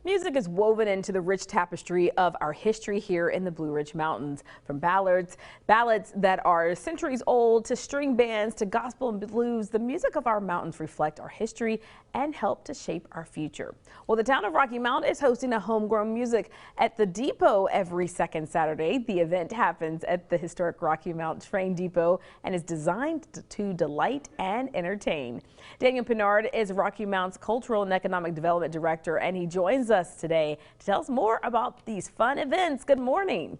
Music is woven into the rich tapestry of our history here in the Blue Ridge Mountains. From ballads that are centuries old to string bands to gospel and blues, the music of our mountains reflect our history and help to shape our future. Well, the town of Rocky Mount is hosting a homegrown music at the depot every second Saturday. The event happens at the historic Rocky Mount train depot and is designed to delight and entertain. Daniel Pinard is Rocky Mount's Cultural and Economic Development Director, and he joins us today to tell us more about these fun events. Good morning.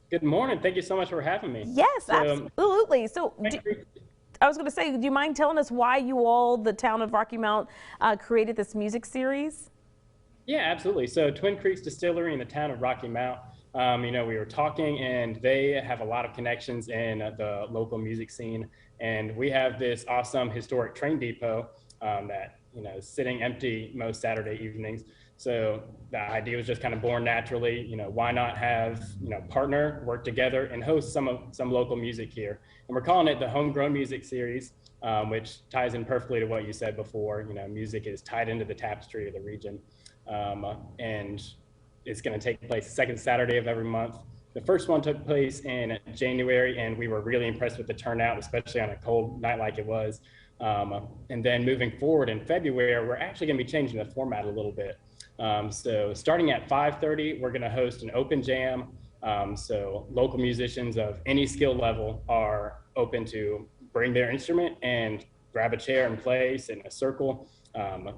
Good morning. Thank you so much for having me. Yes, absolutely. So I was going to say, do you mind telling us why you all, the town of Rocky Mount, created this music series? Yeah, absolutely. So Twin Creeks Distillery in the town of Rocky Mount, we were talking, and they have a lot of connections in the local music scene. And we have this awesome historic train depot that, is sitting empty most Saturday evenings. So the idea was just kind of born naturally. Why not have, partner, work together and host some local music here. And we're calling it the Homegrown Music Series, which ties in perfectly to what you said before. Music is tied into the tapestry of the region. And it's going to take place the second Saturday of every month. The first one took place in January, and we were really impressed with the turnout, especially on a cold night like it was. And then moving forward in February, we're actually going to be changing the format a little bit. So starting at 5:30, we're going to host an open jam. So local musicians of any skill level are open to bring their instrument and grab a chair and play, sit in a circle,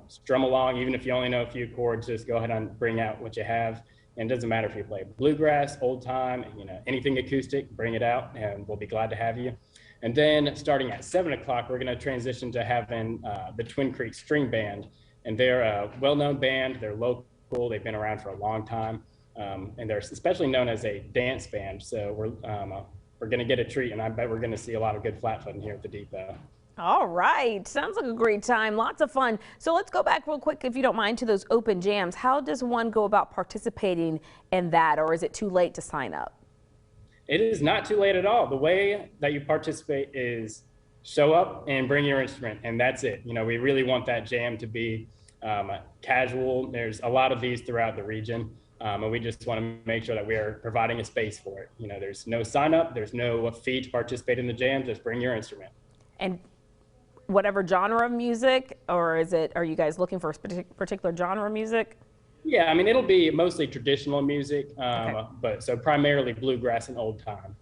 strum along. Even if you only know a few chords, just go ahead and bring out what you have. And it doesn't matter if you play bluegrass, old time, anything acoustic, bring it out, and we'll be glad to have you. And then starting at 7 o'clock, we're going to transition to having the Twin Creeks String Band. And they're a well-known band. They're local. They've been around for a long time. And they're especially known as a dance band. So we're going to get a treat, and I bet we're going to see a lot of good flat-footing here at the depot. All right. Sounds like a great time. Lots of fun. So let's go back real quick, if you don't mind, to those open jams. How does one go about participating in that, or is it too late to sign up? It is not too late at all. The way that you participate is show up and bring your instrument, and that's it. We really want that jam to be casual. There's a lot of these throughout the region, and we just want to make sure that we are providing a space for it. There's no sign up, there's no fee to participate in the jam, just bring your instrument. And whatever genre of music, or are you guys looking for a particular genre of music? Yeah, it'll be mostly traditional music, Okay. but so primarily bluegrass and old time.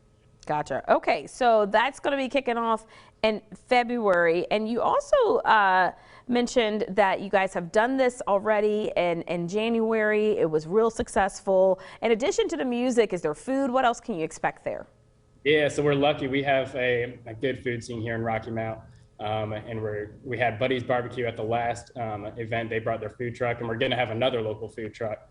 Gotcha. Okay, so that's going to be kicking off in February. And you also mentioned that you guys have done this already in January. It was real successful. In addition to the music, is there food? What else can you expect there? Yeah, so we're lucky. We have a good food scene here in Rocky Mount. And we had Buddy's Barbecue at the last event. They brought their food truck, and we're going to have another local food truck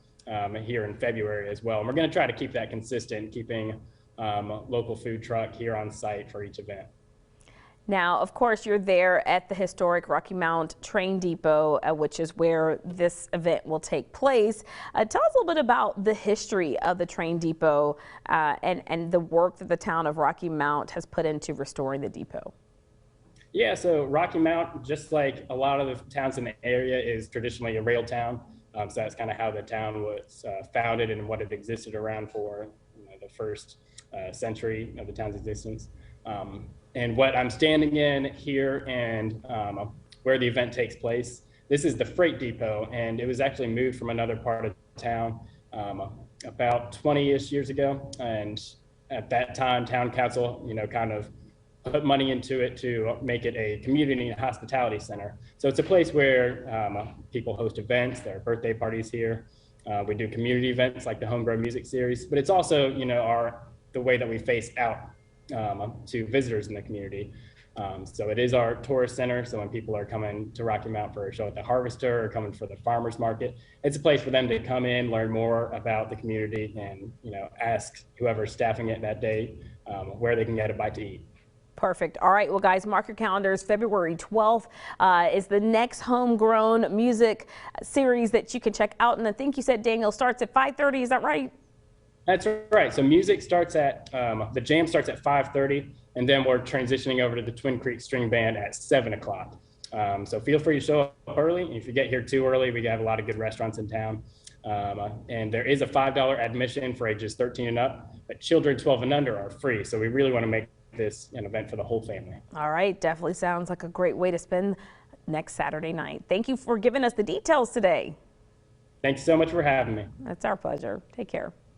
here in February as well. And we're going to try to keep that consistent, keeping local food truck here on site for each event. Now, of course, you're there at the historic Rocky Mount train depot, which is where this event will take place. Tell us a little bit about the history of the train depot and the work that the town of Rocky Mount has put into restoring the depot. Yeah, so Rocky Mount, just like a lot of the towns in the area, is traditionally a rail town. So that's kind of how the town was founded and what it existed around for the first century of the town's existence. And what I'm standing in here and where the event takes place, this is the freight depot, and it was actually moved from another part of town about 20-ish years ago. And at that time, town council, kind of put money into it to make it a community and hospitality center. So it's a place where people host events, there are birthday parties here. We do community events like the Homegrown Music Series, but it's also, the way that we face out to visitors in the community. So it is our tourist center. So when people are coming to Rocky Mount for a show at the Harvester or coming for the farmers market, it's a place for them to come in, learn more about the community, and ask whoever's staffing it that day where they can get a bite to eat. Perfect. All right. Well, guys, mark your calendars. February 12th is the next Homegrown Music series that you can check out. And I think you said, Daniel, starts at 5:30. Is that right? That's right. So music starts at, the jam starts at 5:30, and then we're transitioning over to the Twin Creeks String Band at 7 o'clock. So feel free to show up early. If you get here too early, we have a lot of good restaurants in town. And there is a $5 admission for ages 13 and up, but children 12 and under are free. So we really want to make this an event for the whole family. All right, definitely sounds like a great way to spend next Saturday night. Thank you for giving us the details today. Thanks so much for having me. That's our pleasure. Take care.